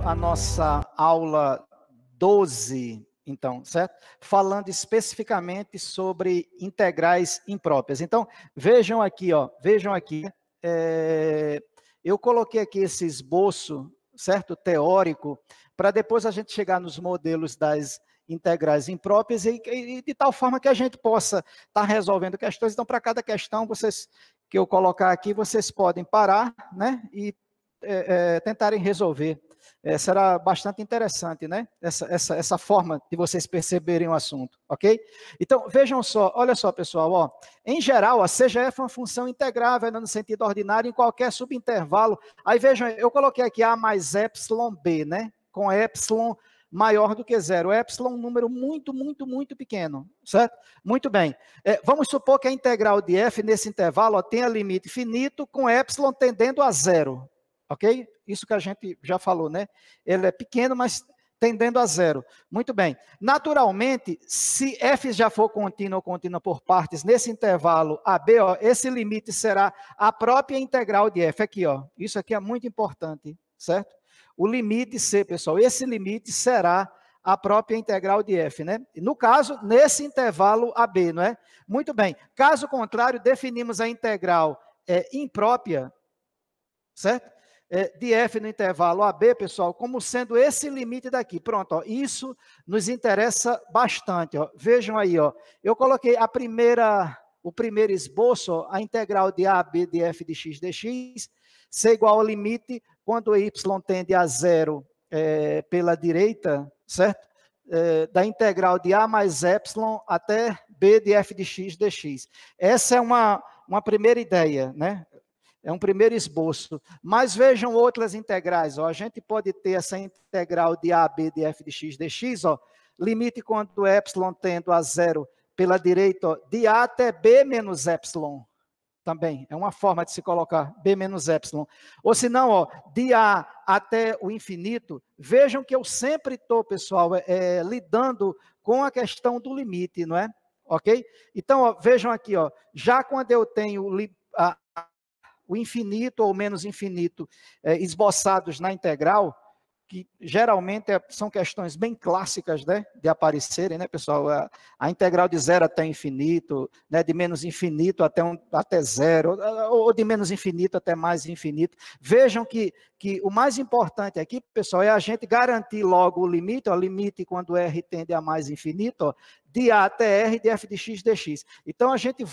a nossa aula 12, então, certo? Falando especificamente sobre integrais impróprias. Então, vejam aqui, ó, vejam aqui, eu coloquei aqui esse esboço, certo? Teórico, para depois a gente chegar nos modelos das integrais impróprias e de tal forma que a gente possa estar resolvendo questões. Então, para cada questão que eu colocar aqui, vocês podem parar, né? E tentarem resolver. Será bastante interessante, né? Essa forma de vocês perceberem o assunto, ok? Então, vejam só, olha só, pessoal, ó, em geral, a CGF é uma função integrável no sentido ordinário em qualquer subintervalo. Aí vejam, eu coloquei aqui A mais epsilon B, né? Com epsilon maior do que zero. Epsilon é um número muito pequeno, certo? Muito bem. Vamos supor que a integral de f nesse intervalo tenha limite finito com epsilon tendendo a zero. Ok? Isso que a gente já falou, né? Ele é pequeno, mas tendendo a zero. Muito bem. Naturalmente, se f já for contínuo ou contínua por partes, nesse intervalo AB, ó, esse limite será a própria integral de f. Aqui, ó. Isso aqui é muito importante, certo? O limite C, pessoal, esse limite será a própria integral de f, né? No caso, nesse intervalo AB, não é? Muito bem. Caso contrário, definimos a integral imprópria, certo? De f no intervalo AB, pessoal, como sendo esse limite daqui. Pronto, ó, isso nos interessa bastante. Ó. Vejam aí, ó, eu coloquei o primeiro esboço, ó, a integral de AB de f de x dx, ser igual ao limite quando y tende a zero pela direita, certo? Da integral de A mais epsilon até B de f de x dx. Essa é uma primeira ideia, né? É um primeiro esboço. Mas vejam outras integrais. Ó. A gente pode ter essa integral de AB de f de x dx, ó, limite quando epsilon tende a zero pela direita, ó, de A até B menos epsilon. Também é uma forma de se colocar B menos epsilon. Ou se não, ó, de A até o infinito. Vejam que eu sempre estou, pessoal, lidando com a questão do limite, não é? Ok? Então, ó, vejam aqui, ó, já quando eu tenho o infinito ou menos infinito esboçados na integral, que geralmente são questões bem clássicas, né, de aparecerem, né, pessoal? A integral de zero até infinito, né, de menos infinito até zero, ou de menos infinito até mais infinito. Vejam que o mais importante aqui, pessoal, é a gente garantir logo o limite, ó, limite quando r tende a mais infinito, ó, de A até r de f de x dx. Então, a gente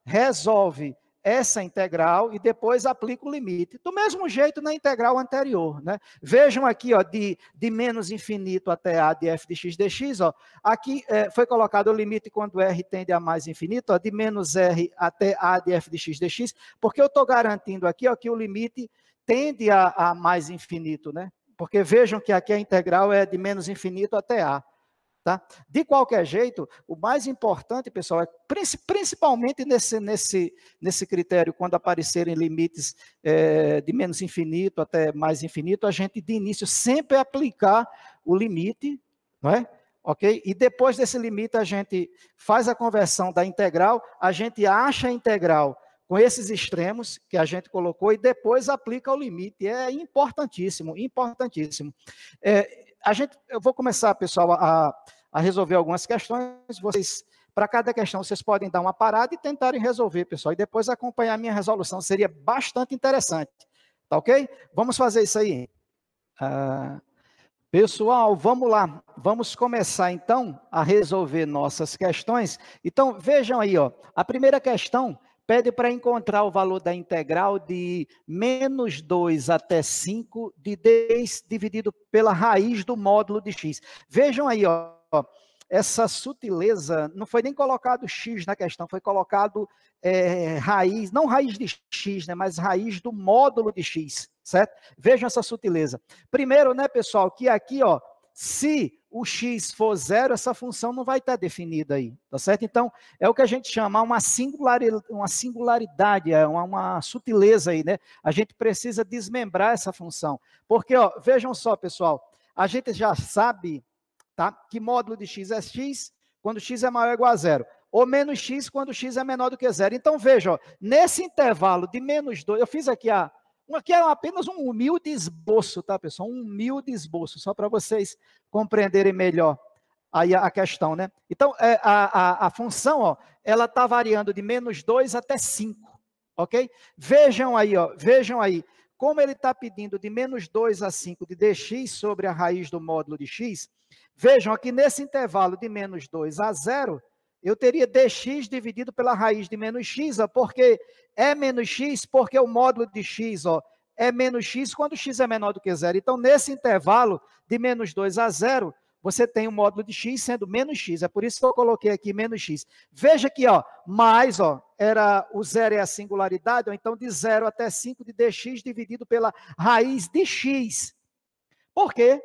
resolve essa integral e depois aplica o limite. Do mesmo jeito na integral anterior, né? Vejam aqui, ó, de menos infinito até A de f de x dx, ó, aqui foi colocado o limite quando r tende a mais infinito, ó, de menos r até A de f de x dx, porque eu estou garantindo aqui, ó, que o limite tende a mais infinito, né? Porque vejam que aqui a integral é de menos infinito até A. Tá? De qualquer jeito, o mais importante, pessoal, é principalmente nesse critério, quando aparecerem limites de menos infinito até mais infinito, a gente, de início, sempre aplicar o limite, não é? Ok? E depois desse limite, a gente faz a conversão da integral, a gente acha a integral com esses extremos que a gente colocou e depois aplica o limite. É importantíssimo, importantíssimo. Eu vou começar, pessoal, a resolver algumas questões. Vocês, para cada questão, vocês podem dar uma parada e tentarem resolver, pessoal. E depois acompanhar a minha resolução. Seria bastante interessante. Tá ok? Vamos fazer isso aí. Pessoal, vamos lá. Vamos começar, então, a resolver nossas questões. Então, vejam aí, ó. A primeira questão pede para encontrar o valor da integral de menos 2 até 5 de 10 dividido pela raiz do módulo de x. Vejam aí, ó, essa sutileza, não foi nem colocado x na questão, foi colocado raiz, não raiz de x, né, mas raiz do módulo de x, certo? Vejam essa sutileza. Primeiro, né, pessoal, que aqui, ó, se o x for zero, essa função não vai estar definida aí, tá certo? Então, é o que a gente chama uma singularidade, uma sutileza aí, né? A gente precisa desmembrar essa função. Porque, ó, vejam só, pessoal, a gente já sabe, tá, que módulo de x é x quando x é maior ou igual a zero, ou menos x quando x é menor do que zero. Então, veja, ó, nesse intervalo de menos 2, eu fiz aqui Aqui é apenas um humilde esboço, tá, pessoal? Um humilde esboço, só para vocês compreenderem melhor aí a questão, né? Então, a função, ó, ela está variando de -2 até 5, ok? Vejam aí, ó, vejam aí, como ele está pedindo de -2 a 5 de dx sobre a raiz do módulo de x, vejam aqui nesse intervalo de -2 a 0, eu teria dx dividido pela raiz de menos x, ó, porque é menos x, porque o módulo de x, ó, é menos x quando x é menor do que 0. Então, nesse intervalo de -2 a 0, você tem o módulo de x sendo menos x. É por isso que eu coloquei aqui menos x. Veja aqui, ó, mais, ó, era o 0 é a singularidade, ou então de 0 até 5 de dx dividido pela raiz de x. Por quê?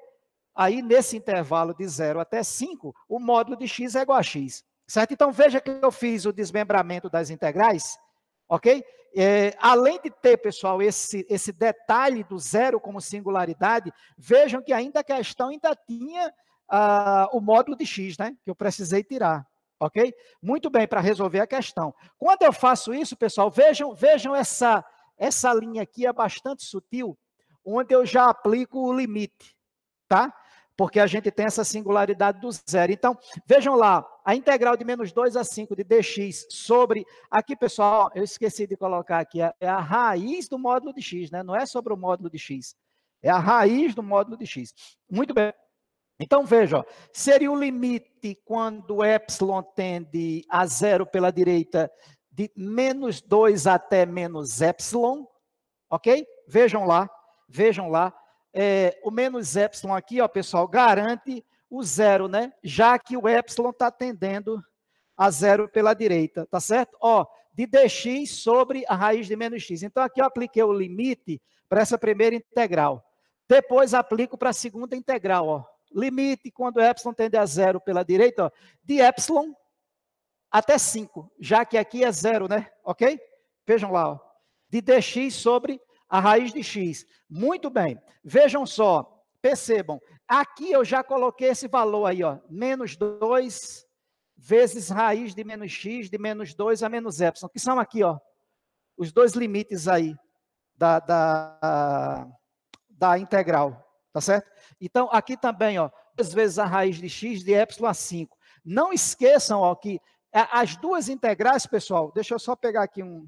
Aí, nesse intervalo de 0 até 5, o módulo de x é igual a x. Certo? Então, veja que eu fiz o desmembramento das integrais, ok? Além de ter, pessoal, esse detalhe do 0 como singularidade, vejam que ainda a questão ainda tinha o módulo de x, né? Que eu precisei tirar, ok? Muito bem, para resolver a questão. Quando eu faço isso, pessoal, vejam essa linha aqui, é bastante sutil, onde eu já aplico o limite, tá? Porque a gente tem essa singularidade do 0. Então, vejam lá, a integral de -2 a 5 de dx sobre... Aqui, pessoal, eu esqueci de colocar aqui, é a raiz do módulo de x, né? Não é sobre o módulo de x. É a raiz do módulo de x. Muito bem. Então, veja, ó, seria o limite quando epsilon tende a 0 pela direita de -2 até menos epsilon, ok? Vejam lá, vejam lá. O menos epsilon aqui, ó, pessoal, garante o 0, né? Já que o epsilon está tendendo a 0 pela direita, tá certo? Ó, de dx sobre a raiz de menos x. Então, aqui eu apliquei o limite para essa primeira integral. Depois, aplico para a segunda integral, ó. Limite quando epsilon tende a 0 pela direita, ó, de epsilon até 5, já que aqui é 0, né? Ok? Vejam lá, ó. De dx sobre a raiz de x. Muito bem. Vejam só, percebam. Aqui eu já coloquei esse valor aí, ó. -2 vezes raiz de menos x, de -2 a menos epsilon, que são aqui, ó, os dois limites aí da integral, tá certo? Então, aqui também, ó, 2 vezes a raiz de x de epsilon a 5. Não esqueçam, ó, que as duas integrais, pessoal, deixa eu só pegar aqui um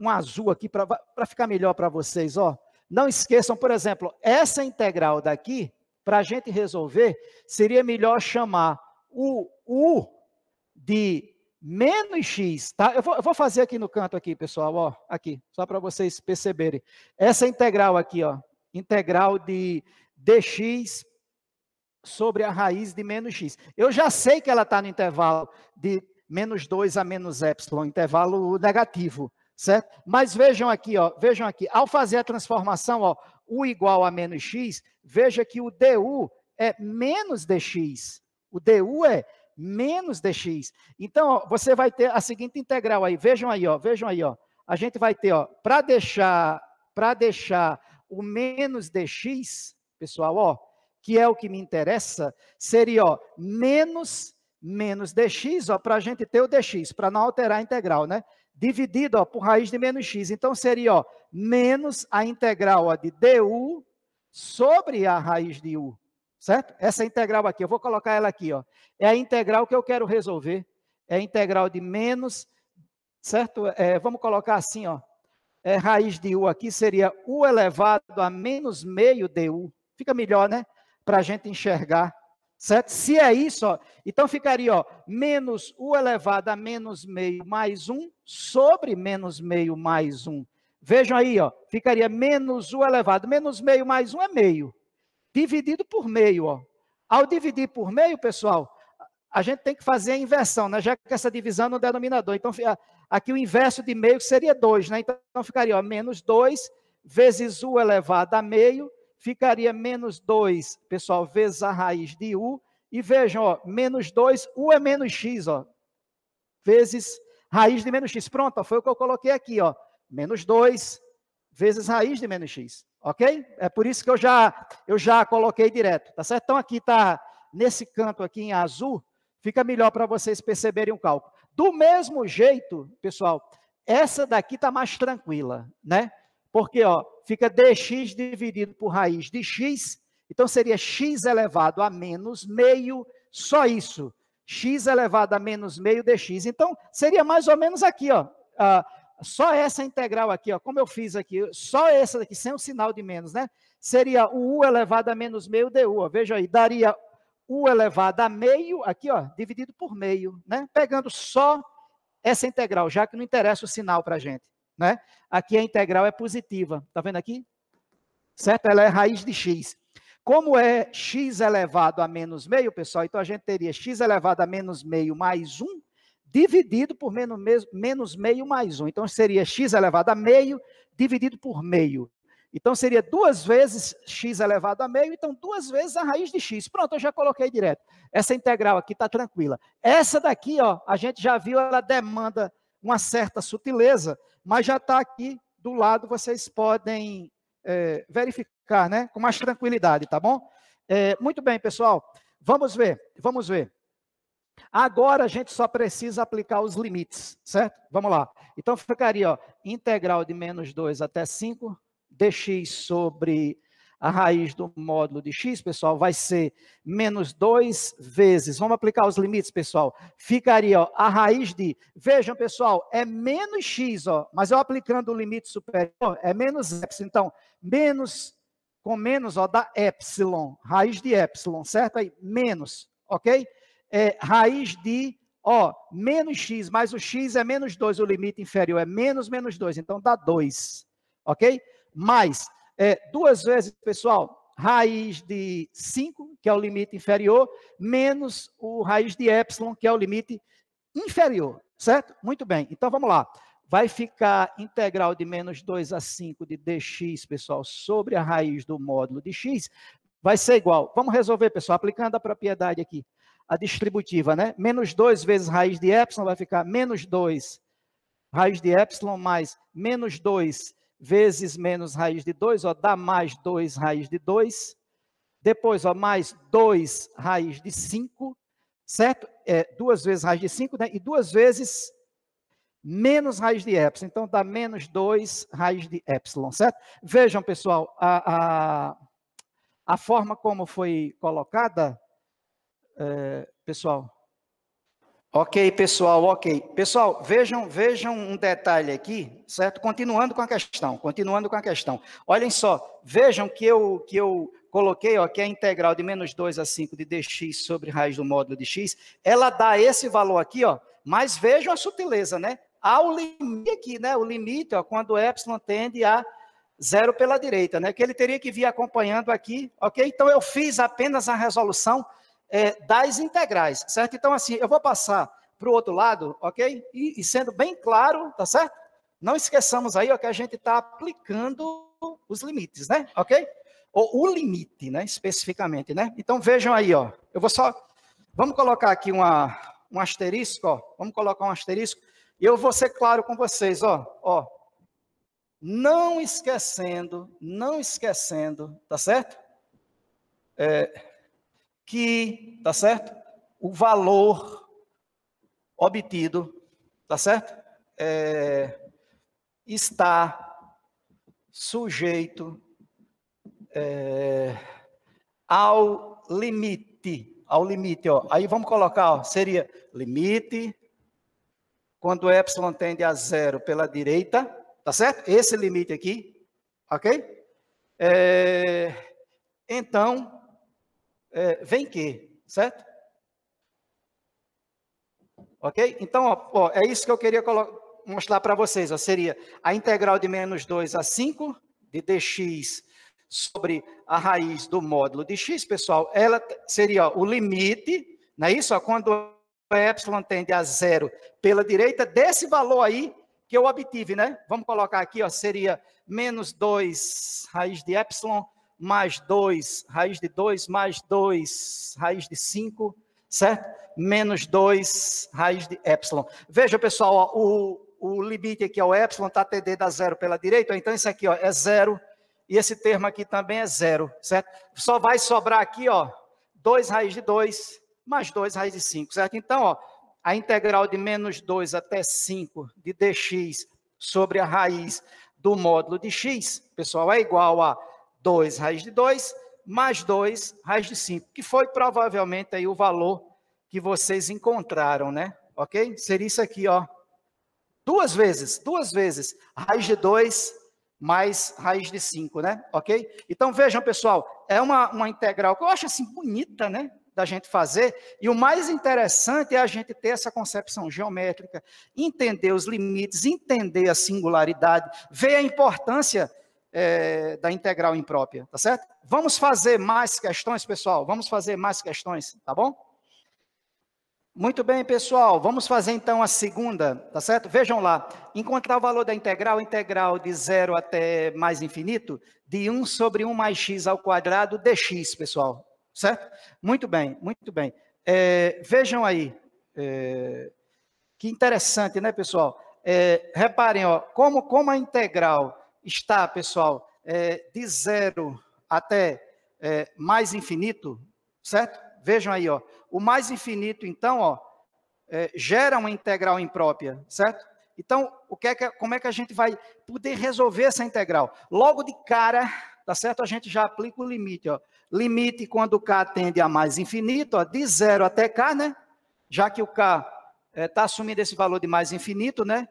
azul aqui para ficar melhor para vocês, ó. Não esqueçam, por exemplo, essa integral daqui, para a gente resolver, seria melhor chamar o u de menos x, tá? Eu vou fazer aqui no canto aqui, pessoal, ó, aqui, só para vocês perceberem. Essa integral aqui, ó, integral de dx sobre a raiz de menos x. Eu já sei que ela está no intervalo de -2 a menos epsilon, intervalo negativo, certo? Mas vejam aqui, ó, vejam aqui, ao fazer a transformação, ó, u igual a menos x, veja que o du é menos dx. O du é menos dx. Então, ó, você vai ter a seguinte integral aí, vejam aí, ó, vejam aí, ó. A gente vai ter, ó, para deixar o menos dx, pessoal, ó, que é o que me interessa, seria, ó, menos dx, ó, para a gente ter o dx, para não alterar a integral, né? Dividido, ó, por raiz de menos x. Então, seria, ó, menos a integral, ó, de du sobre a raiz de u, certo? Essa integral aqui, eu vou colocar ela aqui, ó. É a integral que eu quero resolver. É a integral de menos, certo? Vamos colocar assim, ó. Raiz de u aqui seria u elevado a menos meio du. Fica melhor, né? Para a gente enxergar, certo? Se é isso, ó, então ficaria, ó, menos u elevado a menos meio mais 1 sobre menos meio mais 1. Vejam aí, ó, ficaria menos u elevado, menos meio mais 1 é meio, dividido por meio, ó. Ao dividir por meio, pessoal, a gente tem que fazer a inversão, né? Já que essa divisão no denominador. Então, aqui o inverso de meio seria 2, né? Então, ficaria, ó, menos 2 vezes u elevado a meio, ficaria menos 2, pessoal, vezes a raiz de u. E vejam, ó, menos 2, u é menos x, ó, vezes raiz de menos x. Pronto, ó, foi o que eu coloquei aqui, ó. Menos 2 vezes raiz de menos x, ok? É por isso que eu já coloquei direto, tá certo? Então, aqui está, nesse canto aqui em azul, fica melhor para vocês perceberem o cálculo. Do mesmo jeito, pessoal, essa daqui está mais tranquila, né? Porque, ó, fica dx dividido por raiz de x, então seria x elevado a menos meio, só isso. X elevado a menos meio dx. Então, seria mais ou menos aqui, ó. Só essa integral aqui, ó, como eu fiz aqui, só essa daqui, sem o sinal de menos, né? Seria o u elevado a menos meio du, ó. Veja aí, daria u elevado a meio, aqui, ó, dividido por meio, né? Pegando só essa integral, já que não interessa o sinal para a gente, né? Aqui a integral é positiva, tá vendo aqui? Certo? Ela é raiz de x. Como é x elevado a menos meio, pessoal, então a gente teria x elevado a menos meio mais 1, dividido por menos meio mais 1. Então seria x elevado a meio, dividido por meio. Então seria 2 vezes x elevado a meio, então 2 vezes a raiz de x. Pronto, eu já coloquei direto. Essa integral aqui está tranquila. Essa daqui, ó, a gente já viu, ela demanda uma certa sutileza, mas já está aqui do lado, vocês podem verificar, né, com mais tranquilidade, tá bom? Muito bem, pessoal. Vamos ver. Agora a gente só precisa aplicar os limites, certo? Vamos lá. Então ficaria, ó, integral de menos 2 até 5, dx sobre a raiz do módulo de x, pessoal, vai ser menos 2 vezes, vamos aplicar os limites, pessoal, ficaria, ó, a raiz de, vejam, pessoal, é menos x, ó, mas eu aplicando o limite superior, é menos epsilon, então, menos, com menos, ó, dá epsilon, raiz de epsilon, certo? Aí, menos, ok? Raiz de, ó, menos x, mas o x é menos 2, o limite inferior é menos 2, então dá 2, ok? Mais, 2 vezes, pessoal, raiz de 5, que é o limite inferior, menos o raiz de epsilon, que é o limite inferior, certo? Muito bem, então vamos lá. Vai ficar integral de menos 2 a 5 de dx, pessoal, sobre a raiz do módulo de x, vai ser igual. Vamos resolver, pessoal, aplicando a propriedade aqui, a distributiva, né? Menos 2 vezes raiz de epsilon vai ficar menos 2 raiz de epsilon mais menos 2 vezes menos raiz de 2, ó, dá mais 2 raiz de 2. Depois, ó, mais 2 raiz de 5, certo? 2 vezes raiz de 5, né? E 2 vezes menos raiz de epsilon. Então, dá menos 2 raiz de epsilon, certo? Vejam, pessoal, a forma como foi colocada, pessoal. Ok, pessoal, ok. Pessoal, vejam um detalhe aqui, certo? Continuando com a questão. Olhem só, vejam que eu coloquei, ó, que a integral de menos 2 a 5 de dx sobre raiz do módulo de x, ela dá esse valor aqui, ó, mas vejam a sutileza, né? Há o limite aqui, né? O limite, ó, quando o epsilon tende a 0 pela direita, né? Que ele teria que vir acompanhando aqui, ok? Então, eu fiz apenas a resolução das integrais, certo? Então, assim, eu vou passar para o outro lado, ok? E sendo bem claro, tá certo? Não esqueçamos aí, ó, que a gente está aplicando os limites, né? Ok? Ou o limite, né? Especificamente, né? Então, vejam aí, ó. Eu vou só... Vamos colocar aqui um asterisco, ó. Vamos colocar um asterisco. E eu vou ser claro com vocês, ó. Não esquecendo, tá certo? Que, tá certo? O valor obtido, tá certo? Está sujeito ao limite, ó. Aí vamos colocar, ó, seria limite quando epsilon tende a 0 pela direita, tá certo? Esse limite aqui, ok? Então, vem que, certo? Ok? Então, ó, é isso que eu queria mostrar para vocês. Ó, seria a integral de menos 2 a 5 de dx sobre a raiz do módulo de x, pessoal. Ela seria, ó, o limite, não é isso? Ó, quando o epsilon tende a 0 pela direita, desse valor aí que eu obtive, né? Vamos colocar aqui, ó, seria menos 2 raiz de epsilon mais 2 raiz de 2 mais 2 raiz de 5, certo? Menos 2 raiz de epsilon. Veja, pessoal, ó, o limite aqui é o epsilon, está tendendo a 0 pela direita, então isso aqui, ó, é 0, e esse termo aqui também é 0, certo? Só vai sobrar aqui, ó, 2 raiz de 2 mais 2 raiz de 5, certo? Então, ó, a integral de menos 2 até 5 de dx sobre a raiz do módulo de x, pessoal, é igual a 2 raiz de 2 mais 2 raiz de 5, que foi provavelmente aí o valor que vocês encontraram, né? Ok? Seria isso aqui, ó. Duas vezes, raiz de 2 mais raiz de 5, né? Ok? Então, vejam, pessoal, é uma integral que eu acho assim bonita, né? Da gente fazer, e o mais interessante é a gente ter essa concepção geométrica, entender os limites, entender a singularidade, ver a importância da integral imprópria, tá certo? Vamos fazer mais questões, pessoal, vamos fazer mais questões, tá bom? Muito bem, pessoal, vamos fazer então a segunda, tá certo? Vejam lá, encontrar o valor da integral de 0 até mais infinito, de 1 sobre 1 mais x ao quadrado dx, pessoal, certo? Muito bem, muito bem. Vejam aí, que interessante, né, pessoal? Reparem, ó, como a integral está, pessoal, de 0 até mais infinito, certo? Vejam aí, ó, o mais infinito, então, ó, gera uma integral imprópria, certo? Então, como é que a gente vai poder resolver essa integral? Logo de cara, tá certo? A gente já aplica o limite, ó. Limite quando k tende a mais infinito, ó, de 0 até k, né? Já que o k está assumindo esse valor de mais infinito, né?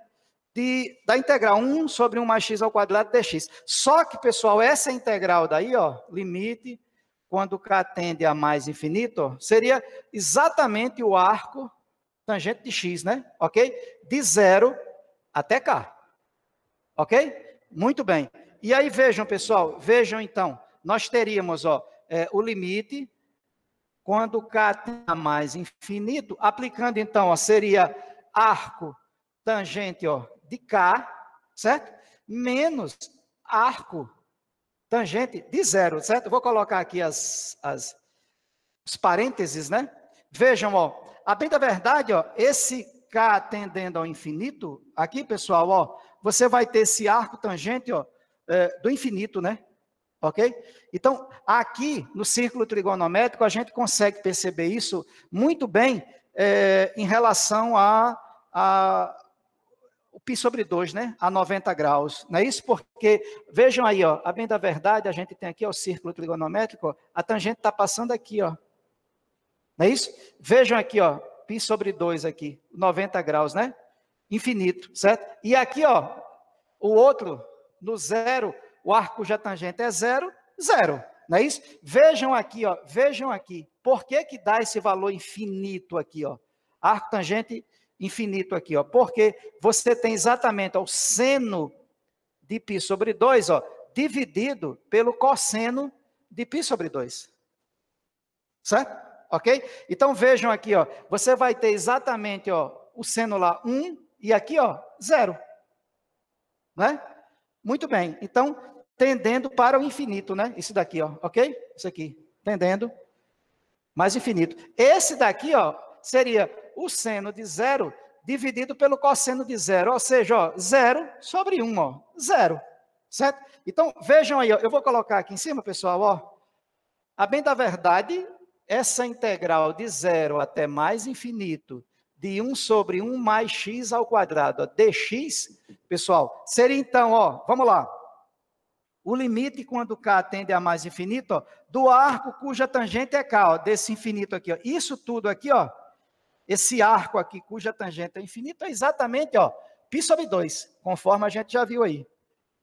Da integral 1 sobre 1 mais x ao quadrado dx. Só que, pessoal, essa integral daí, ó, limite quando k tende a mais infinito, ó, seria exatamente o arco tangente de x, né? Ok? De 0 até k. Ok? Muito bem. E aí, vejam, pessoal, vejam então, nós teríamos, ó, o limite quando k tende a mais infinito, aplicando então, ó, seria arco tangente, ó, de k, certo? Menos arco tangente de 0, certo? Eu vou colocar aqui os parênteses, né? Vejam, ó, a bem da verdade, ó, esse k tendendo ao infinito, aqui, pessoal, ó, você vai ter esse arco tangente, ó, do infinito, né? Ok? Então, aqui no círculo trigonométrico, a gente consegue perceber isso muito bem em relação o π sobre 2, né? A 90 graus. Não é isso? Porque, vejam aí, ó, a bem da verdade, a gente tem aqui ó, o círculo trigonométrico, ó, a tangente está passando aqui, ó. Não é isso? Vejam aqui, ó, π sobre 2 aqui, 90 graus, né? Infinito, certo? E aqui, ó, o outro, no 0, o arco cuja tangente é 0, 0. Não é isso? Vejam aqui, ó, vejam aqui. Por que que dá esse valor infinito aqui, ó? Arco tangente infinito aqui, ó. Porque você tem exatamente ó, o seno de π sobre 2, ó, dividido pelo cosseno de π sobre 2. Certo? Ok? Então vejam aqui, ó, você vai ter exatamente, ó, o seno lá 1 e aqui, ó, 0. Né? Muito bem. Então, tendendo para o infinito, né? Isso daqui, ó, ok? Isso aqui, tendendo mais infinito. Esse daqui, ó, seria o seno de 0 dividido pelo cosseno de 0, ou seja, ó, 0 sobre 1, ó, 0. Certo? Então, vejam aí, ó, eu vou colocar aqui em cima, pessoal, ó. A bem da verdade, essa integral de 0 até mais infinito, de 1 sobre 1 mais x ao quadrado, ó, dx, pessoal, seria então, ó, vamos lá, o limite quando k tende a mais infinito, ó, do arco cuja tangente é k, ó, desse infinito aqui, ó. Isso tudo aqui, ó, esse arco aqui cuja tangente é infinito, é exatamente, ó, π sobre 2, conforme a gente já viu aí,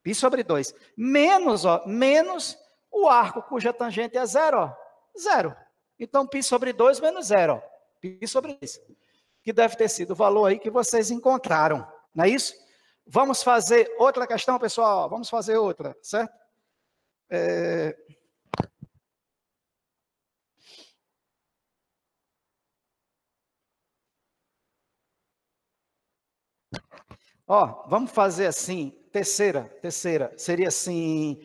π sobre 2, menos, ó, menos o arco cuja tangente é 0, ó, 0. Então, π sobre 2 menos 0, ó, π sobre 2, que deve ter sido o valor aí que vocês encontraram, não é isso? Vamos fazer outra questão, pessoal? Vamos fazer outra, certo? Ó, vamos fazer assim, terceira, seria assim,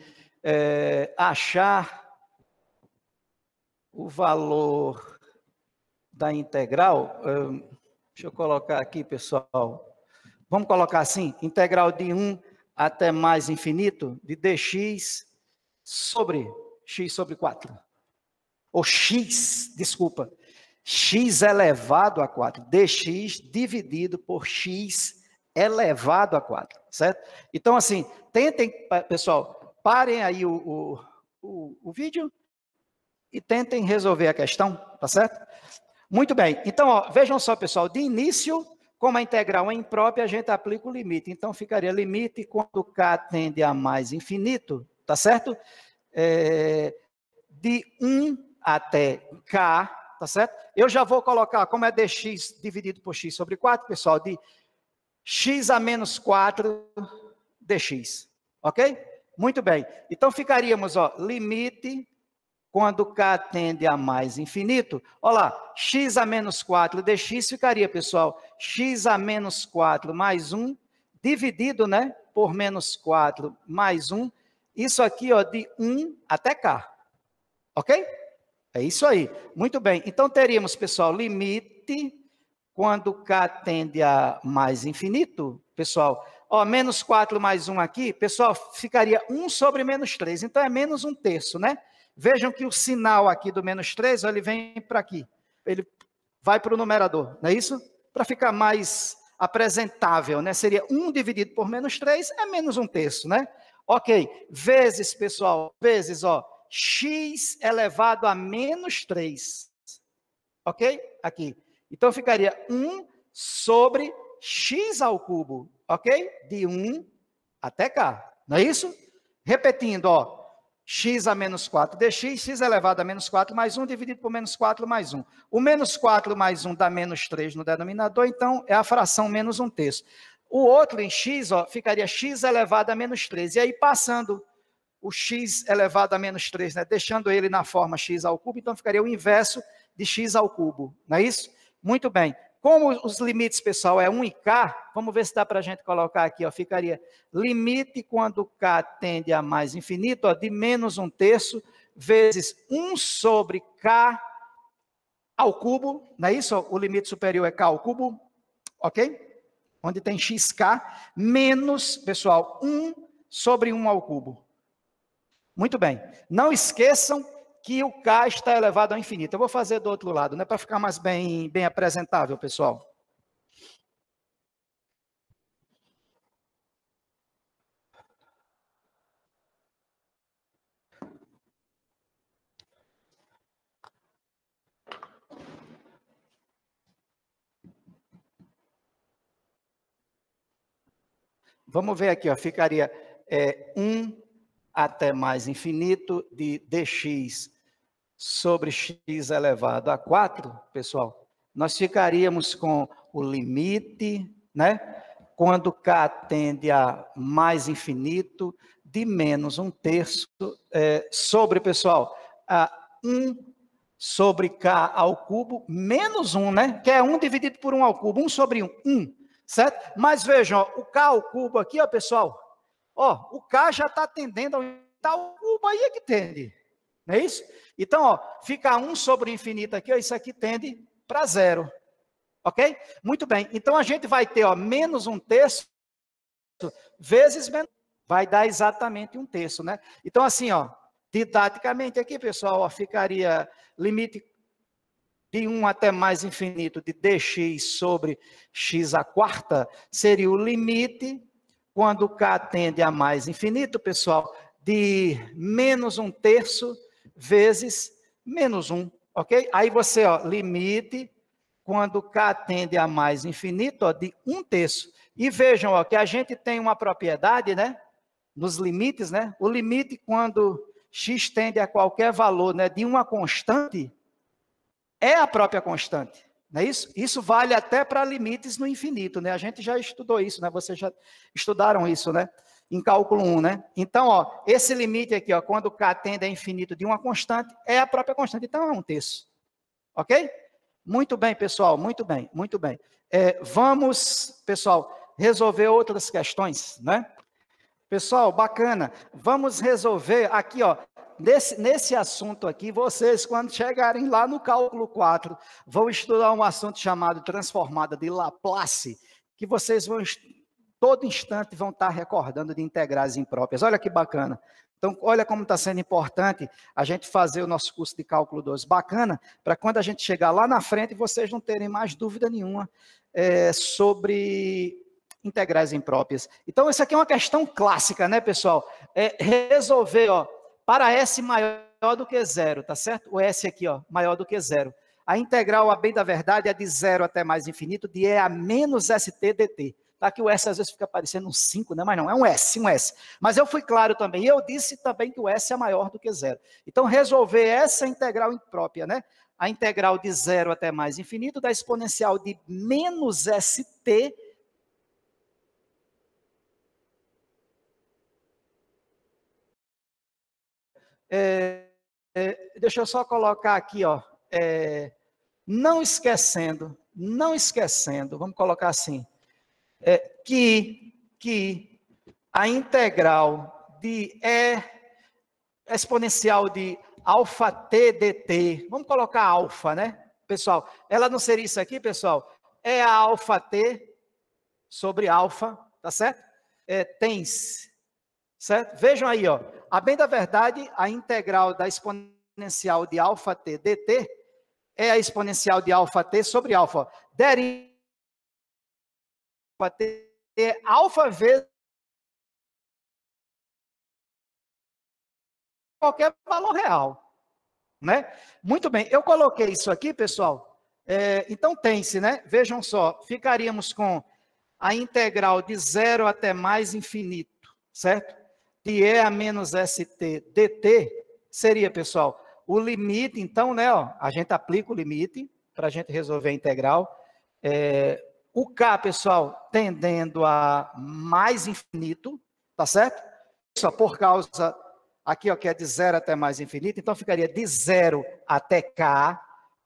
achar o valor da integral, deixa eu colocar aqui, pessoal, vamos colocar assim, integral de 1 até mais infinito, de dx sobre x sobre 4. Ou x, desculpa, x elevado a 4. dx dividido por x elevado a 4, certo? Então, assim, tentem, pessoal, parem aí o vídeo e tentem resolver a questão, tá certo? Muito bem. Então, ó, vejam só, pessoal, de início, como a integral é imprópria, a gente aplica o limite. Então, ficaria limite quando k tende a mais infinito, tá certo? De 1 até k, tá certo? Eu já vou colocar, como é dx dividido por x sobre 4, pessoal, de x a menos 4 dx, ok? Muito bem. Então, ficaríamos, ó, limite quando k tende a mais infinito. Olha lá, x a menos 4 dx ficaria, pessoal, x a menos 4 mais 1, dividido, né, por menos 4 mais 1. Isso aqui, ó, de 1 até k. Ok? É isso aí. Muito bem. Então, teríamos, pessoal, limite quando k tende a mais infinito, pessoal, ó, menos 4 mais 1 aqui, pessoal, ficaria 1 sobre menos 3. Então, é menos 1/3, né? Vejam que o sinal aqui do menos 3, ó, ele vem para aqui. Ele vai para o numerador, não é isso? Para ficar mais apresentável, né? Seria 1 dividido por menos 3, é menos 1/3, né? Ok. Vezes, pessoal, vezes, ó, x elevado a menos 3. Ok? Aqui. Então, ficaria 1 sobre x ao cubo, ok? De 1 até k, não é isso? Repetindo, ó, x a menos 4 dx, x elevado a menos 4 mais 1, dividido por menos 4 mais 1. O menos 4 mais 1 dá menos 3 no denominador, então é a fração menos 1/3. O outro em x, ó, ficaria x elevado a menos 3. E aí, passando o x elevado a menos 3, né? Deixando ele na forma x ao cubo, então ficaria o inverso de x ao cubo, não é isso? Muito bem. Como os limites, pessoal, é 1 e k, vamos ver se dá para a gente colocar aqui, ó, ficaria limite quando k tende a mais infinito, ó, de menos 1/3 vezes 1 sobre k ao cubo, não é isso? Ó, o limite superior é k ao cubo, ok? Onde tem xk, menos, pessoal, 1 sobre 1 ao cubo. Muito bem. Não esqueçam que o k está elevado ao infinito. Eu vou fazer do outro lado, né, para ficar mais bem apresentável, pessoal. Vamos ver aqui, ó, ficaria 1 até mais infinito de dx sobre x elevado a 4, pessoal. Nós ficaríamos com o limite, né? Quando k tende a mais infinito, de menos 1/3 sobre, pessoal, a 1 sobre k ao cubo, menos 1, né? Que é 1 dividido por 1 ao cubo, 1 sobre 1, 1, certo? Mas vejam, ó, o k ao cubo aqui, ó, pessoal, ó, o k já está tendendo ao cubo, aí é que tende, não é isso? Então, ó, fica 1 sobre o infinito aqui, ó, isso aqui tende para 0, ok? Muito bem, então a gente vai ter, ó, menos 1/3 vezes menos, vai dar exatamente 1/3, né? Então, assim, ó, didaticamente aqui, pessoal, ó, ficaria limite de 1 até mais infinito de dx sobre x à quarta, seria o limite, quando k tende a mais infinito, pessoal, de menos 1/3 vezes menos 1, ok? Aí você, ó, limite, quando k tende a mais infinito, ó, de 1/3. E vejam, ó, que a gente tem uma propriedade, né? Nos limites, né? O limite quando x tende a qualquer valor, né, de uma constante, é a própria constante, não é isso? Isso vale até para limites no infinito, né? A gente já estudou isso, né? Vocês já estudaram isso, né? Em cálculo 1, né? Então, ó, esse limite aqui, ó, quando k tende a infinito de uma constante, é a própria constante, então é 1/3. Ok? Muito bem, pessoal, muito bem, muito bem. Vamos, pessoal, resolver outras questões, né? Pessoal, bacana. Vamos resolver aqui, ó. Nesse assunto aqui, vocês, quando chegarem lá no cálculo 4, vão estudar um assunto chamado transformada de Laplace, que vocês vão, todo instante, vão estar recordando de integrais impróprias. Olha que bacana. Então, olha como está sendo importante a gente fazer o nosso curso de cálculo 2. Bacana, para quando a gente chegar lá na frente, vocês não terem mais dúvida nenhuma sobre integrais impróprias. Então, isso aqui é uma questão clássica, né, pessoal? Resolver, ó, para S maior do que zero, tá certo? O S aqui, ó, maior do que zero. A integral, a bem da verdade, é de zero até mais infinito, de E a menos ST dt. Tá? Que o S às vezes fica parecendo um 5, né? Mas não, é um S, um S. Mas eu fui claro também, e eu disse também que o S é maior do que zero. Então, resolver essa integral imprópria, né? A integral de zero até mais infinito da exponencial de menos ST deixa eu só colocar aqui, ó, não esquecendo, vamos colocar assim, que a integral de exponencial de alfa t dt, vamos colocar alfa, né, pessoal? Ela não seria isso aqui, pessoal? É a alfa t sobre alfa, tá certo? Tens, certo? Vejam aí, ó, a bem da verdade, a integral da exponencial de alfa t dt é a exponencial de alfa t sobre alfa. Deriva t é alfa vezes qualquer valor real, né? Muito bem, eu coloquei isso aqui, pessoal. Então tem-se, né? Vejam só, ficaríamos com a integral de zero até mais infinito, certo? De E a menos ST dt seria, pessoal, o limite, então, né? Ó, a gente aplica o limite para a gente resolver a integral. O K, pessoal, tendendo a mais infinito, tá certo? Só por causa, aqui, ó, que é de zero até mais infinito, então ficaria de zero até K,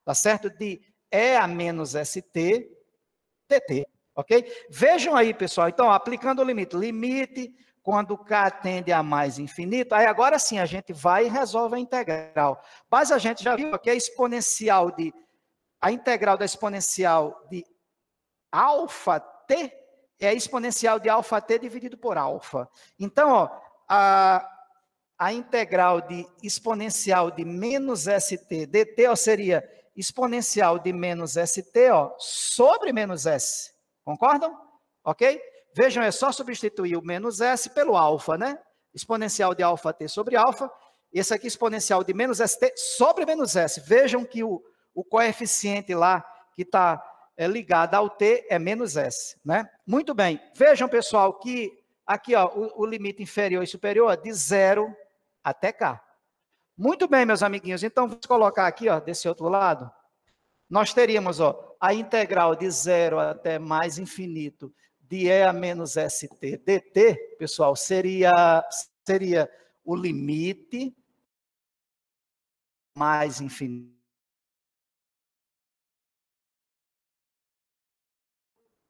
tá certo? De E a menos ST dt, ok? Vejam aí, pessoal, então, aplicando o limite, quando K tende a mais infinito, aí agora sim a gente vai e resolve a integral. Mas a gente já viu que a exponencial a integral da exponencial de alfa t é a exponencial de alfa t dividido por alfa. Então, ó, a integral de exponencial de menos st dt ó, seria exponencial de menos st ó, sobre menos s. Concordam? Ok? Vejam, é só substituir o menos s pelo alfa, né? Exponencial de alfa t sobre alfa. Esse aqui, exponencial de menos st sobre menos s. Vejam que o coeficiente lá que está ligado ao t é menos s, né? Muito bem. Vejam, pessoal, que aqui, ó, o limite inferior e superior de zero até K. Muito bem, meus amiguinhos. Então, vamos colocar aqui, ó, desse outro lado. Nós teríamos, ó, a integral de zero até mais infinito de E a menos ST dt, pessoal, seria o limite mais infinito.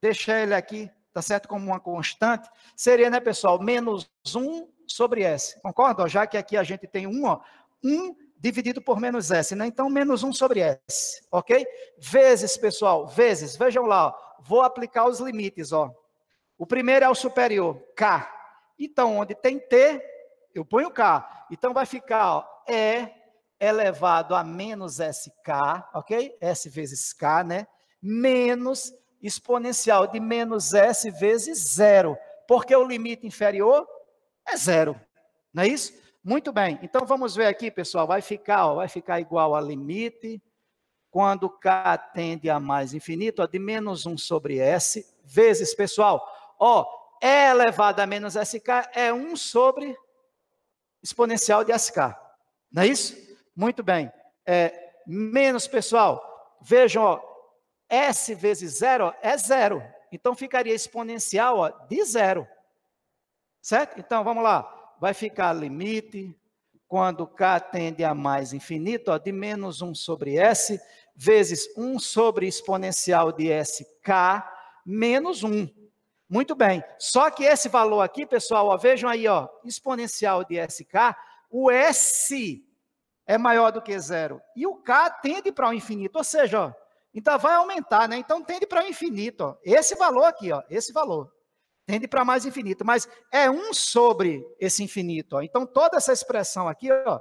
Deixa ele aqui, tá certo, como uma constante. Seria, né, pessoal, menos 1 sobre S. Concorda? Já que aqui a gente tem 1, ó, 1 dividido por menos S, né? Então, menos 1 sobre S, ok? Vezes, pessoal, vezes. Vejam lá, ó, vou aplicar os limites, ó. O primeiro é o superior, K. Então, onde tem T, eu ponho K. Então, vai ficar, ó, E elevado a menos SK, ok? S vezes K, né? Menos exponencial de menos S vezes zero. Porque o limite inferior é zero. Não é isso? Muito bem. Então, vamos ver aqui, pessoal. Vai ficar igual a limite, quando K tende a mais infinito, ó, de menos 1 sobre S, vezes, pessoal, ó, E elevado a menos SK é 1 sobre exponencial de SK. Não é isso? Muito bem. Menos, pessoal, vejam, ó, S vezes zero é zero. Então, ficaria exponencial, ó, de zero. Certo? Então, vamos lá. Vai ficar limite, quando K tende a mais infinito, ó, de menos 1 sobre S, vezes 1 sobre exponencial de SK, menos 1. Muito bem. Só que esse valor aqui, pessoal, ó, vejam aí, ó, exponencial de SK, o S é maior do que zero. E o K tende para o infinito, ou seja, ó, então vai aumentar, né? Então tende para o infinito, ó. Esse valor aqui, ó, esse valor. Tende para mais infinito, mas é 1 sobre esse infinito. Ó. Então, toda essa expressão aqui, ó,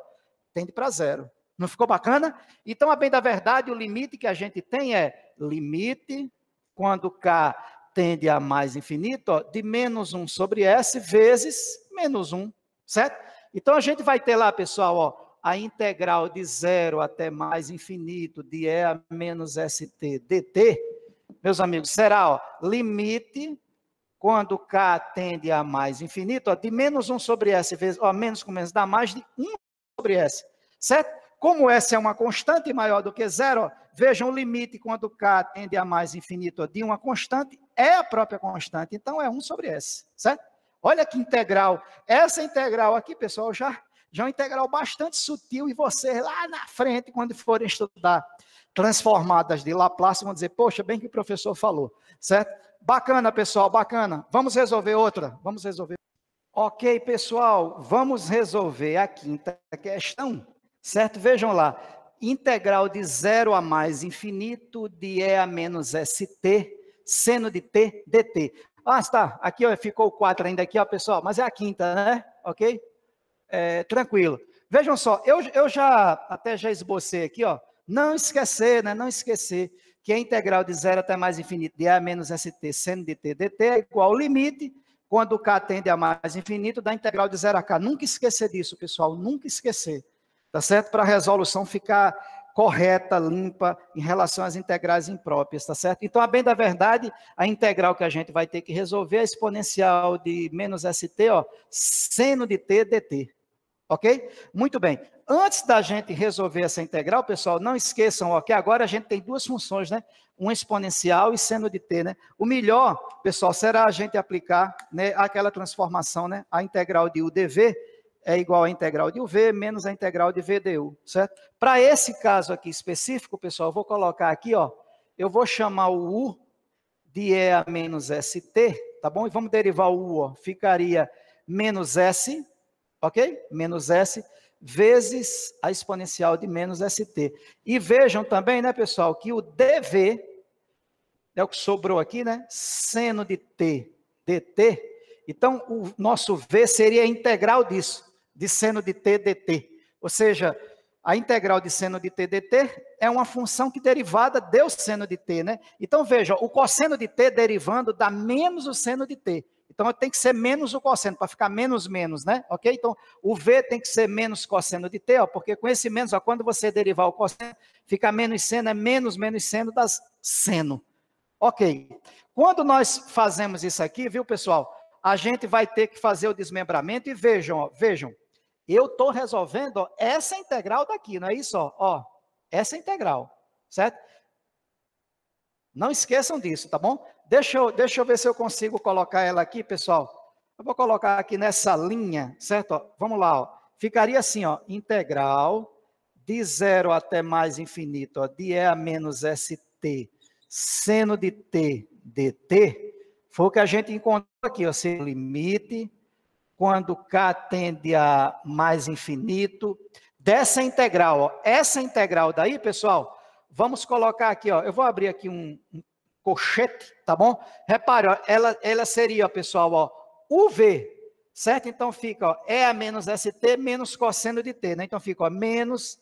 tende para zero. Não ficou bacana? Então, a bem da verdade, o limite que a gente tem é limite, quando K tende a mais infinito, ó, de menos 1 sobre S vezes menos 1, certo? Então, a gente vai ter lá, pessoal, ó, a integral de 0 até mais infinito de E a menos ST dt, meus amigos, será, ó, limite, quando K tende a mais infinito, ó, de menos 1 sobre S vezes, ó, menos com menos dá mais de 1 sobre S, certo? Como S é uma constante maior do que 0, ó, vejam o limite quando K tende a mais infinito, ó, de uma constante, é a própria constante, então é 1 sobre S, certo? Olha que integral. Essa integral aqui, pessoal, já é uma integral bastante sutil, e vocês lá na frente, quando forem estudar transformadas de Laplace, vão dizer, poxa, bem que o professor falou, certo? Bacana, pessoal, bacana. Vamos resolver outra? Vamos resolver. Ok, pessoal, vamos resolver a quinta questão, certo? Vejam lá, integral de 0 a mais infinito de E a menos ST, seno de T, dt. Ah, está, aqui ó, ficou o 4 ainda aqui, ó, pessoal, mas é a quinta, né? Ok? Tranquilo. Vejam só, eu já esbocei aqui, ó, não esquecer, né? Não esquecer que a integral de 0 até mais infinito de E a menos ST, seno de T, dt é igual ao limite, quando K tende a mais infinito, da integral de 0 a K. Nunca esquecer disso, pessoal, nunca esquecer. Tá certo? Para a resolução ficar correta, limpa, em relação às integrais impróprias, tá certo? Então, a bem da verdade, a integral que a gente vai ter que resolver é a exponencial de menos ST, ó, seno de T dt. Ok? Muito bem. Antes da gente resolver essa integral, pessoal, não esqueçam, ó, que agora a gente tem duas funções, né? Uma exponencial e seno de t, né? O melhor, pessoal, será a gente aplicar, né, aquela transformação, né? A integral de u dv é igual à integral de uv menos a integral de v du, certo? Para esse caso aqui específico, pessoal, eu vou colocar aqui, ó, eu vou chamar o u de E a menos st, tá bom? E vamos derivar o u, ó, ficaria menos s, ok? Menos S, vezes a exponencial de menos ST. E vejam também, né, pessoal, que o dv, é o que sobrou aqui, né? Seno de t dt. Então, o nosso v seria a integral disso, de seno de t dt. Ou seja, a integral de seno de t dt é uma função que derivada deu seno de t, né? Então, veja, o cosseno de t derivando dá menos o seno de t. Então, tem que ser menos o cosseno, para ficar menos, menos, né? Ok? Então, o V tem que ser menos cosseno de T, ó, porque com esse menos, ó, quando você derivar o cosseno, fica menos seno, é menos seno das seno. Ok. Quando nós fazemos isso aqui, viu, pessoal? A gente vai ter que fazer o desmembramento e vejam, ó, vejam. Eu estou resolvendo, ó, essa integral daqui, não é isso? Ó, essa integral, certo? Não esqueçam disso, tá bom? Deixa eu ver se eu consigo colocar ela aqui, pessoal. Eu vou colocar aqui nessa linha, certo? Ó, vamos lá, ó. Ficaria assim, ó, integral de 0 até mais infinito, ó, de E a menos ST, seno de T dt, foi o que a gente encontrou aqui, ó, se limite, quando K tende a mais infinito, dessa integral, ó. Essa integral daí, pessoal, vamos colocar aqui, ó, eu vou abrir aqui um colchete, tá bom? Repare, ó, ela seria, ó, pessoal, ó, UV, certo? Então fica, ó, E a menos ST menos cosseno de T, né? Então fica, ó, menos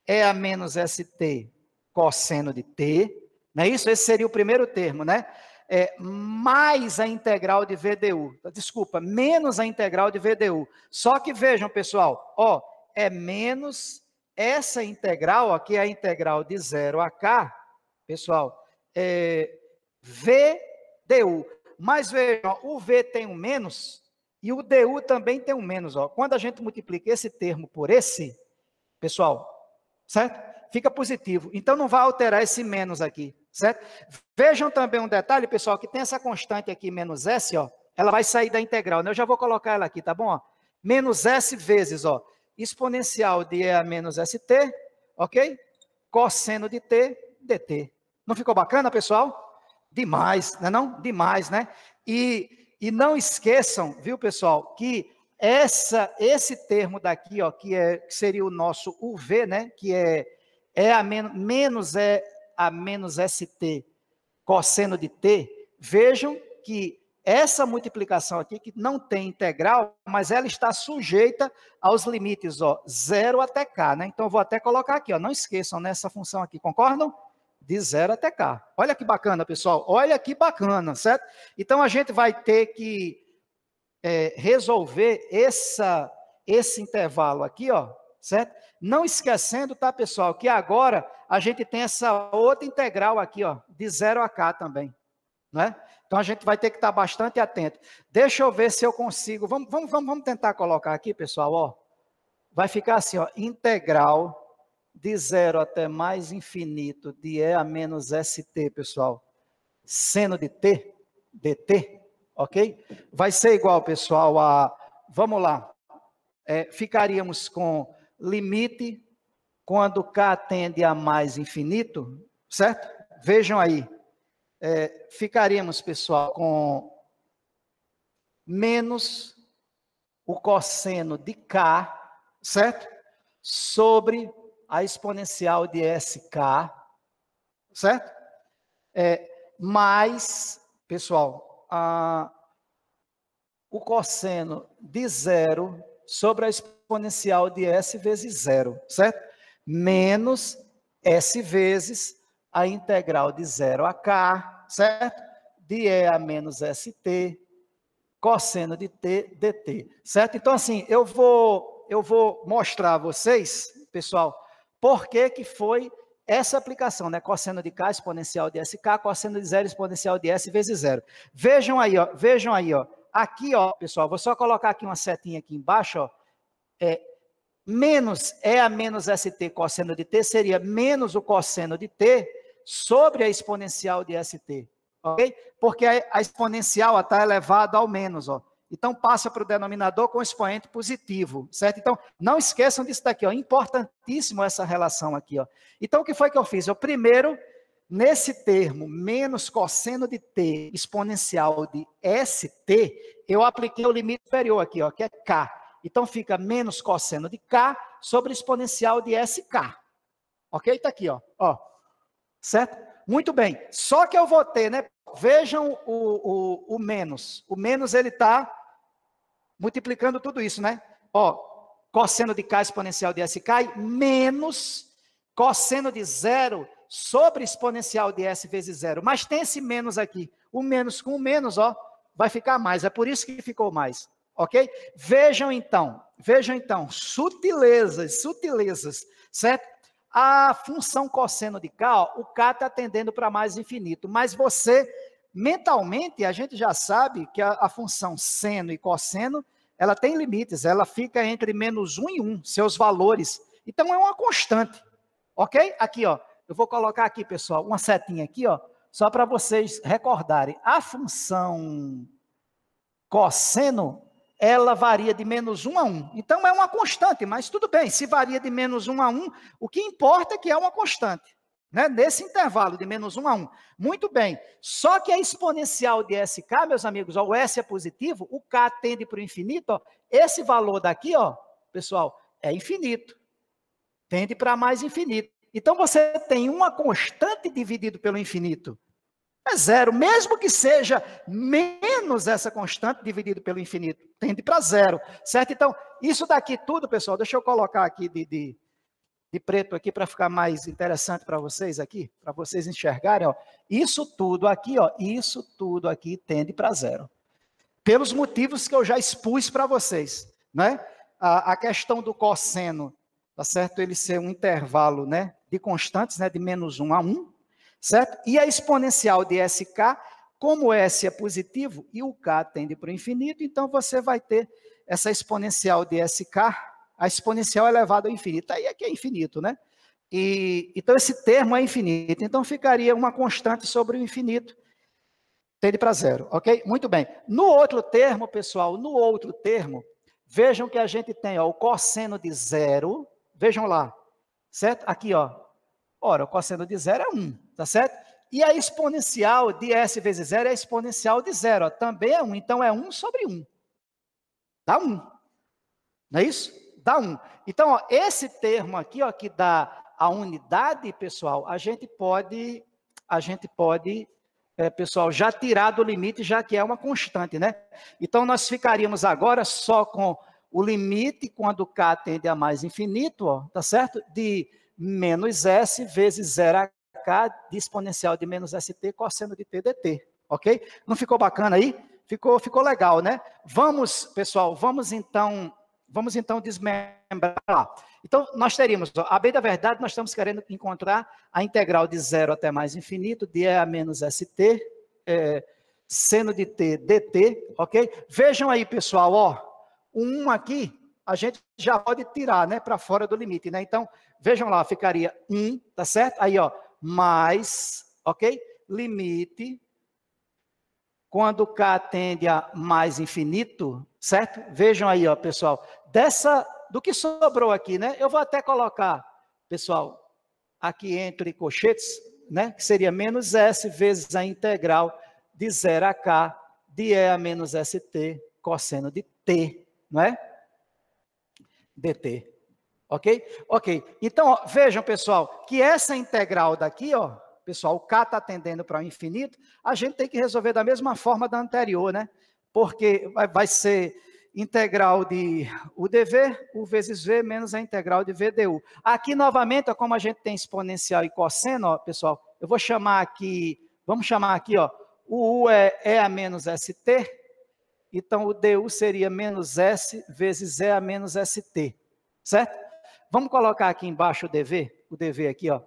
E a menos ST cosseno de T, não é isso? Esse seria o primeiro termo, né? Mais a integral de VDU, desculpa, menos a integral de VDU. Só que vejam, pessoal, ó, é menos essa integral, ó, que é a integral de 0 a K, pessoal, VDU. Mas vejam, ó, o V tem um menos e o DU também tem um menos. Ó. Quando a gente multiplica esse termo por esse, pessoal, certo? Fica positivo. Então, não vai alterar esse menos aqui, certo? Vejam também um detalhe, pessoal, que tem essa constante aqui, menos S, ó, ela vai sair da integral, né? Eu já vou colocar ela aqui, tá bom? Ó, menos S vezes, ó, exponencial de E a menos ST, ok? Cosseno de T, dt. Não ficou bacana, pessoal? Demais, né não? Demais, né? E não esqueçam, viu, pessoal, que esse termo daqui, ó, que seria o nosso UV, né? Que é a menos ST cosseno de T. Vejam que essa multiplicação aqui, que não tem integral, mas ela está sujeita aos limites, ó, 0 até K, né? Então, eu vou até colocar aqui, ó, não esqueçam nessa função aqui, concordam? de 0 até K. Olha que bacana, pessoal. Olha que bacana, certo? Então, a gente vai ter que resolver esse intervalo aqui, ó, certo? Não esquecendo, tá, pessoal, que agora a gente tem essa outra integral aqui, ó, de 0 a K também, né? Então, a gente vai ter que estar bastante atento. Deixa eu ver se eu consigo. Vamos tentar colocar aqui, pessoal, ó. Vai ficar assim, ó, integral de 0 até mais infinito de E a menos ST, pessoal. Seno de T, dt, ok? Vai ser igual, pessoal, a... Vamos lá. Ficaríamos com limite quando K tende a mais infinito, certo? Vejam aí. Ficaríamos, pessoal, com menos o cosseno de K, certo? Sobre a exponencial de SK, certo? Mais, pessoal, o cosseno de 0 sobre a exponencial de S vezes 0, certo? Menos S vezes a integral de 0 a K, certo? De E a menos ST, cosseno de T, dt, certo? Então, assim, eu vou mostrar a vocês, pessoal, por que foi essa aplicação, né? Cosseno de K, exponencial de SK, cosseno de 0, exponencial de S vezes 0. Vejam aí, ó. Aqui, ó, pessoal, vou só colocar aqui uma setinha aqui embaixo, ó. Menos E a menos ST cosseno de T seria menos o cosseno de T sobre a exponencial de ST. Ok? Porque a exponencial está elevada ao menos, ó. Então, passa para o denominador com expoente positivo, certo? Então, não esqueçam disso daqui, ó. Importantíssimo essa relação aqui, ó. Então, o que foi que eu fiz? Eu primeiro, nesse termo, menos cosseno de T exponencial de ST, eu apliquei o limite superior aqui, ó, que é K. Então, fica menos cosseno de K sobre exponencial de SK. Ok? Está aqui, ó. Certo? Muito bem. Só que eu vou ter, né? Vejam o menos. O menos, ele está multiplicando tudo isso, né? Cosseno de K exponencial de SK menos cosseno de 0 sobre exponencial de S vezes 0. Mas tem esse menos aqui. O menos com o menos, ó, vai ficar mais. É por isso que ficou mais. Ok? Vejam então, sutilezas, certo? A função cosseno de K, ó, o K está tendendo para mais infinito, mas você, mentalmente, a gente já sabe que a função seno e cosseno, ela tem limites, ela fica entre menos 1 e 1, seus valores. Então, é uma constante, ok? Aqui, ó, eu vou colocar aqui, pessoal, uma setinha aqui, ó, só para vocês recordarem. A função cosseno, ela varia de menos 1 a 1. Então, é uma constante, mas tudo bem. Se varia de menos 1 a 1, o que importa é que é uma constante, né? Nesse intervalo de menos 1 a 1. Muito bem. Só que a exponencial de SK, meus amigos, ó, o S é positivo, o K tende para o infinito. Ó, esse valor daqui, ó, pessoal, é infinito. Tende para mais infinito. Então, você tem uma constante dividido pelo infinito. É 0, mesmo que seja menos essa constante dividido pelo infinito, tende para 0, certo? Então, isso daqui tudo, pessoal, deixa eu colocar aqui de preto aqui para ficar mais interessante para vocês aqui, para vocês enxergarem, ó. Isso tudo aqui tende para 0. Pelos motivos que eu já expus para vocês, né? A questão do cosseno, tá certo? Ele ser um intervalo, né, de constantes, né, de menos 1 a 1, certo? E a exponencial de SK, como S é positivo e o K tende para o infinito, então você vai ter essa exponencial de SK, a exponencial elevada ao infinito. Aí é que é infinito, né? Então, esse termo é infinito. Então, ficaria uma constante sobre o infinito, tende para 0, ok? Muito bem. No outro termo, pessoal, vejam que a gente tem, ó, o cosseno de 0, vejam lá, certo? Aqui, ó. Ora, o cosseno de 0 é 1, tá certo? E a exponencial de S vezes 0 é a exponencial de 0, ó, também é 1. Então, é 1 sobre 1. Dá 1. Não é isso? Dá 1. Então, ó, esse termo aqui, ó, que dá a unidade, pessoal, a gente pode, pessoal, já tirar do limite, já que é uma constante, né? Então, nós ficaríamos agora só com o limite, quando K tende a mais infinito, ó, tá certo? De menos S vezes 0 a k de exponencial de menos st cosseno de t dt, ok? Não ficou bacana aí? Ficou legal, né? Vamos, pessoal, vamos então desmembrar lá. Então, nós teríamos, a bem da verdade, nós estamos querendo encontrar a integral de 0 até mais infinito, de e a menos st, seno de t dt, ok? Vejam aí, pessoal, ó, o 1 aqui, a gente já pode tirar, né, para fora do limite, né? Então, vejam lá, ficaria 1, tá certo? Aí, ó, mais, ok? Limite, quando k tende a mais infinito, certo? Vejam aí, ó, pessoal, do que sobrou aqui, né? Eu vou até colocar, pessoal, aqui entre colchetes, né? Que seria menos s vezes a integral de 0 a k de e a menos st cosseno de t, não é? dt, ok? Ok, então, ó, vejam, pessoal, que essa integral daqui, ó, pessoal, o k está tendendo para o infinito, a gente tem que resolver da mesma forma da anterior, né? Porque vai ser integral de u dv, u vezes v, menos a integral de v du. Aqui, novamente, ó, como a gente tem exponencial e cosseno, ó, pessoal, eu vou chamar aqui, vamos chamar aqui, ó, o u é e a menos st, então o du seria menos s vezes e a menos st, certo? Vamos colocar aqui embaixo o dv aqui, ó.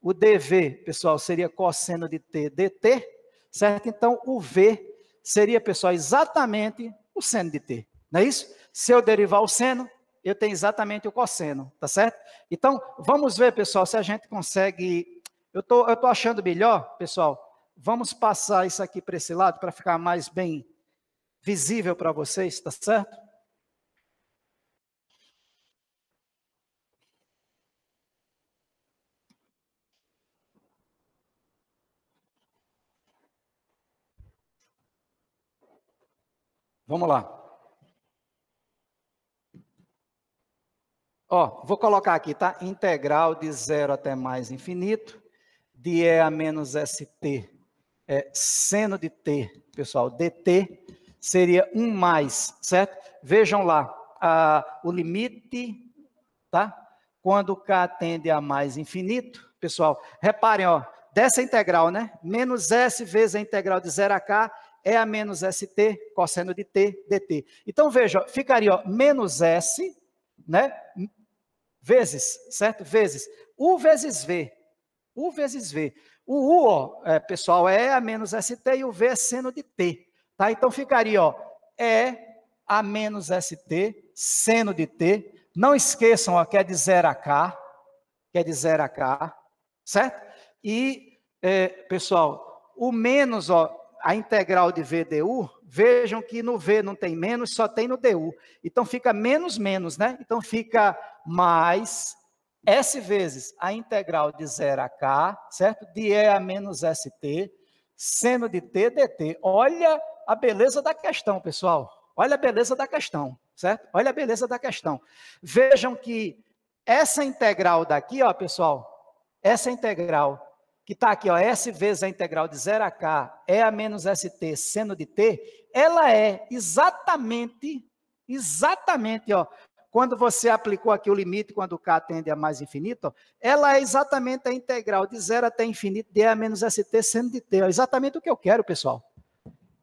O dv, pessoal, seria cosseno de t dt, certo? Então, o v seria, pessoal, exatamente o seno de t, não é isso? Se eu derivar o seno, eu tenho exatamente o cosseno, tá certo? Então, vamos ver, pessoal, se a gente consegue... Eu tô achando melhor, pessoal, vamos passar isso aqui para esse lado, para ficar mais bem visível para vocês, tá certo? Vamos lá. Ó, vou colocar aqui, tá? Integral de 0 até mais infinito, de e a menos st, seno de t, pessoal, dt, seria 1 mais, certo? Vejam lá, o limite, tá? Quando k tende a mais infinito, pessoal, reparem, ó, dessa integral, né? Menos s vezes a integral de 0 a k é a menos st, cosseno de t, dt. Então, veja, ó, ficaria, ó, menos s, né? Vezes, certo? Vezes. U vezes V. U vezes V. O U, ó, pessoal, é a menos ST e o V é seno de T. Tá? Então, ficaria, ó, E a menos ST, seno de T. Não esqueçam, ó, que é de 0 a K. Que é de 0 a K. Certo? E, pessoal, o menos, ó, a integral de V du, vejam que no V não tem menos, só tem no du. Então, fica menos, menos, né? Então, fica mais S vezes a integral de 0 a K, certo? De E a menos ST, seno de T dt. Olha a beleza da questão, pessoal. Olha a beleza da questão, certo? Olha a beleza da questão. Vejam que essa integral daqui, ó, pessoal, essa integral que está aqui, ó, S vezes a integral de 0 a K, E a menos ST, seno de T, ela é exatamente, ó, quando você aplicou aqui o limite, quando K tende a mais infinito, ó, ela é exatamente a integral de 0 até infinito de E a menos ST, seno de T. Ó, exatamente o que eu quero, pessoal.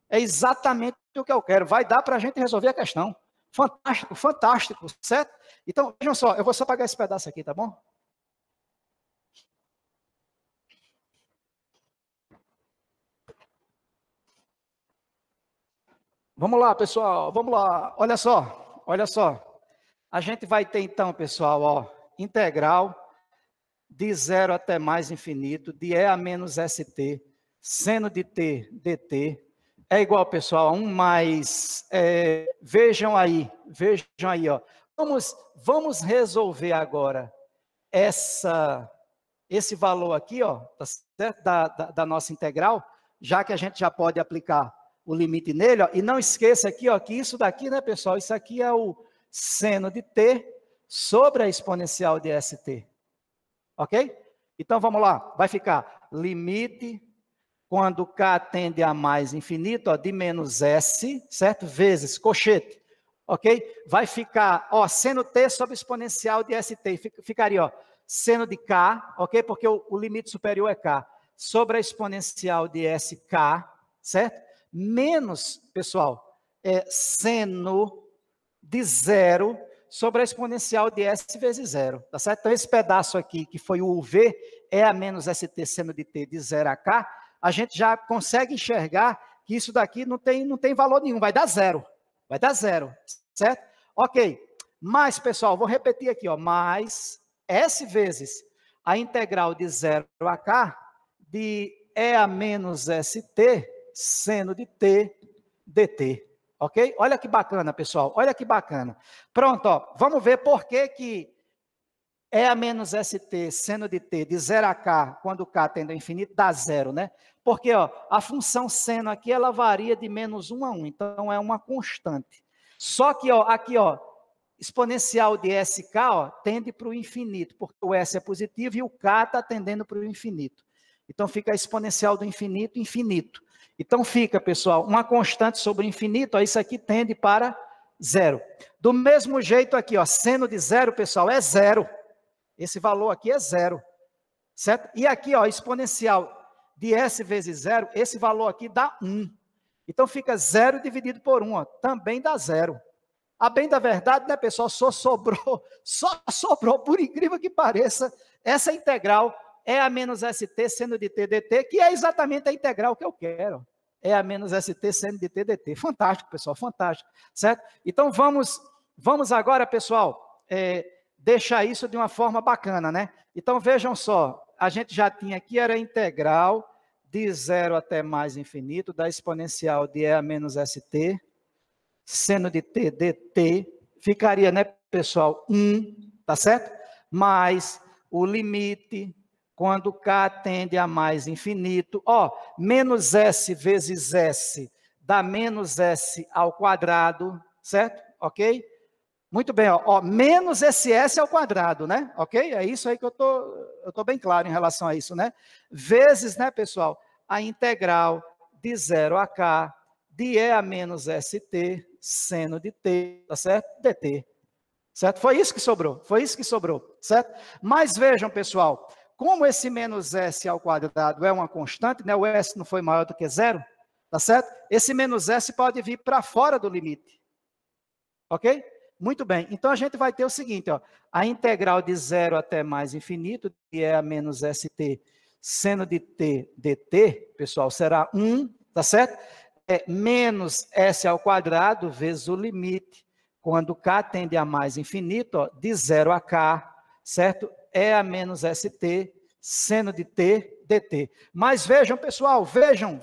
É exatamente o que eu quero. Vai dar para a gente resolver a questão. Fantástico, fantástico, certo? Então, vejam só, eu vou só pagar esse pedaço aqui, tá bom? Vamos lá, pessoal, vamos lá. Olha só, olha só. A gente vai ter então, pessoal, ó, integral de 0 até mais infinito, de E a menos ST, seno de T dt, é igual, pessoal, a 1 mais, vejam aí, ó. Vamos resolver agora esse valor aqui, ó, tá certo? Da nossa integral, já que a gente já pode aplicar o limite nele, ó, e não esqueça aqui, ó, que isso daqui, né, pessoal, isso aqui é o seno de t sobre a exponencial de st, ok? Então, vamos lá, vai ficar limite, quando k tende a mais infinito, ó, de menos s, certo? Vezes cochete, ok? Vai ficar, ó, seno t sobre exponencial de st, ficaria, ó, seno de k, ok? Porque o limite superior é k, sobre a exponencial de sk, certo? Menos, pessoal, seno de zero sobre a exponencial de s vezes zero, tá certo? Então, esse pedaço aqui, que foi o UV, é a menos st seno de t de 0 a k, a gente já consegue enxergar que isso daqui não tem valor nenhum, vai dar zero, certo? Ok, mais, pessoal, vou repetir aqui, ó, mais s vezes a integral de 0 a k de e a menos st seno de t dt. Ok? Olha que bacana, pessoal. Olha que bacana. Pronto, ó. Vamos ver por que E a menos st seno de t de 0 a k, quando k tende ao infinito, dá zero, né? Porque ó, a função seno aqui, ela varia de menos 1 a 1. Então, é uma constante. Só que ó, aqui, ó, exponencial de sk ó, tende para o infinito, porque o s é positivo e o k está tendendo para o infinito. Então, fica a exponencial do infinito, infinito. Então, fica, pessoal, uma constante sobre o infinito, ó, isso aqui tende para zero. Do mesmo jeito aqui, ó, seno de zero, pessoal, é zero. Esse valor aqui é zero, certo? E aqui, ó, exponencial de s vezes zero, esse valor aqui dá 1. Então, fica 0 dividido por 1, ó, também dá zero. A bem da verdade, né, pessoal, só sobrou, por incrível que pareça, essa integral é a menos st seno de t dt, que é exatamente a integral que eu quero. É a menos st seno de t dt. Fantástico, pessoal, fantástico, certo? Então, vamos agora, pessoal, deixar isso de uma forma bacana, né? Então, vejam só, a gente já tinha aqui, era a integral de 0 até mais infinito, da exponencial de e a menos st, seno de t dt, ficaria, né, pessoal, 1, tá certo? Mais o limite, quando k tende a mais infinito, ó, menos s vezes s dá menos s ao quadrado, certo? Ok? Muito bem, ó, menos esse s ao quadrado, né? Ok? É isso aí que eu tô bem claro em relação a isso, né? Vezes, né, pessoal, a integral de 0 a k de e a menos st seno de t, tá certo? dt. Certo? Foi isso que sobrou, certo? Mas vejam, pessoal, como esse menos s ao quadrado é uma constante, né? O s não foi maior do que zero, tá certo? Esse menos s pode vir para fora do limite. Ok? Muito bem. Então, a gente vai ter o seguinte, ó, a integral de 0 até mais infinito, de e a menos st seno de t dt, pessoal, será 1, tá certo? Menos s ao quadrado vezes o limite, quando k tende a mais infinito, ó, de 0 a k, certo? E a menos st seno de t dt. Mas vejam, pessoal, vejam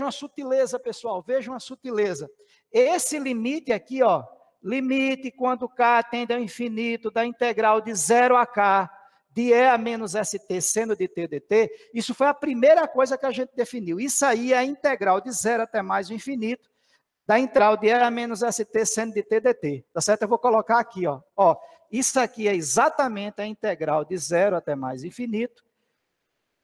a sutileza, pessoal, vejam a sutileza. Esse limite aqui, ó, limite quando k tende ao infinito da integral de 0 a k de e a menos st seno de t dt, isso foi a primeira coisa que a gente definiu. Isso aí é a integral de 0 até mais o infinito da integral de e a menos st seno de t dt. Tá certo? Eu vou colocar aqui, ó. Ó, isso aqui é exatamente a integral de 0 até mais infinito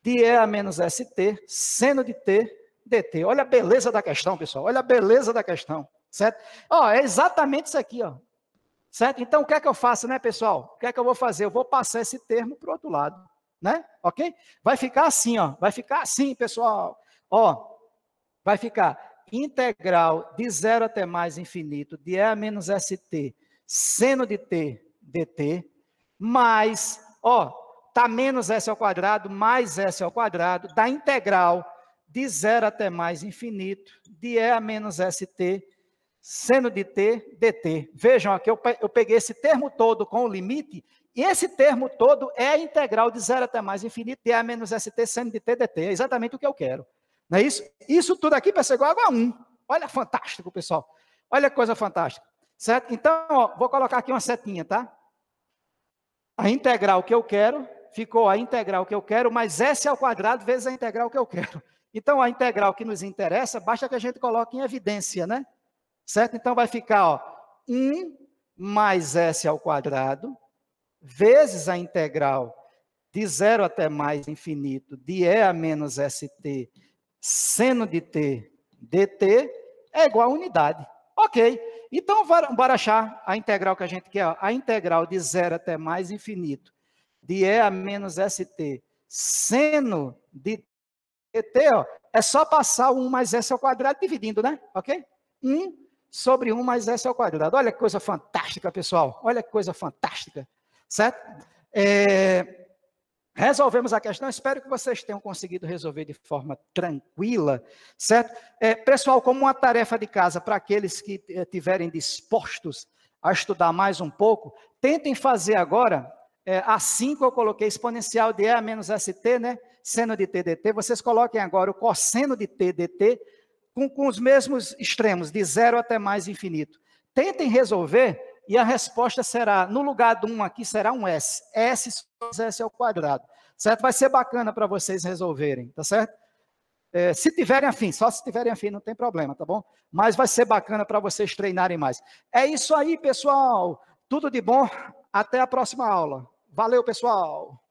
de e a menos st seno de t dt. Olha a beleza da questão, pessoal. Olha a beleza da questão. Certo? Ó, é exatamente isso aqui, ó. Certo? Então, o que é que eu faço, né, pessoal? O que é que eu vou fazer? Eu vou passar esse termo para o outro lado, né? Ok? Vai ficar assim, ó. Vai ficar assim, pessoal. Ó, vai ficar integral de 0 até mais infinito de e a menos st seno de t dt, mais, ó, tá menos s ao quadrado, mais s ao quadrado, da integral de 0 até mais infinito de e a menos st seno de t dt. Vejam aqui, eu peguei esse termo todo com o limite, e esse termo todo é a integral de 0 até mais infinito de e a menos st seno de t dt. É exatamente o que eu quero. Não é isso? Isso tudo aqui vai ser igual a 1. Olha, fantástico, pessoal. Olha que coisa fantástica. Certo? Então, ó, vou colocar aqui uma setinha, tá? A integral que eu quero, ficou a integral que eu quero, mais s ao quadrado vezes a integral que eu quero. Então, a integral que nos interessa, basta que a gente coloque em evidência, né? Certo? Então, vai ficar, ó, 1 mais s ao quadrado, vezes a integral de 0 até mais infinito, de e a menos st, seno de t dt, é igual a unidade. Ok. Então, bora achar a integral que a gente quer. Ó, a integral de 0 até mais infinito, de E a menos ST seno de TT, ó, é só passar o 1 mais S ao quadrado dividindo, né? Ok? 1 sobre 1 mais S ao quadrado. Olha que coisa fantástica, pessoal. Olha que coisa fantástica. Certo? Resolvemos a questão. Espero que vocês tenham conseguido resolver de forma tranquila. Certo? Pessoal, como uma tarefa de casa para aqueles que estiverem dispostos a estudar mais um pouco, tentem fazer agora, assim que eu coloquei exponencial de E a menos ST, né? Seno de T dt, vocês coloquem agora o cosseno de T dt com os mesmos extremos, de 0 até mais infinito. Tentem resolver e a resposta será, no lugar do 1 aqui, será um S. S sobre S ao quadrado. Certo? Vai ser bacana para vocês resolverem, tá certo? Se tiverem afim, só se tiverem afim, não tem problema, tá bom? Mas vai ser bacana para vocês treinarem mais. É isso aí, pessoal. Tudo de bom. Até a próxima aula. Valeu, pessoal.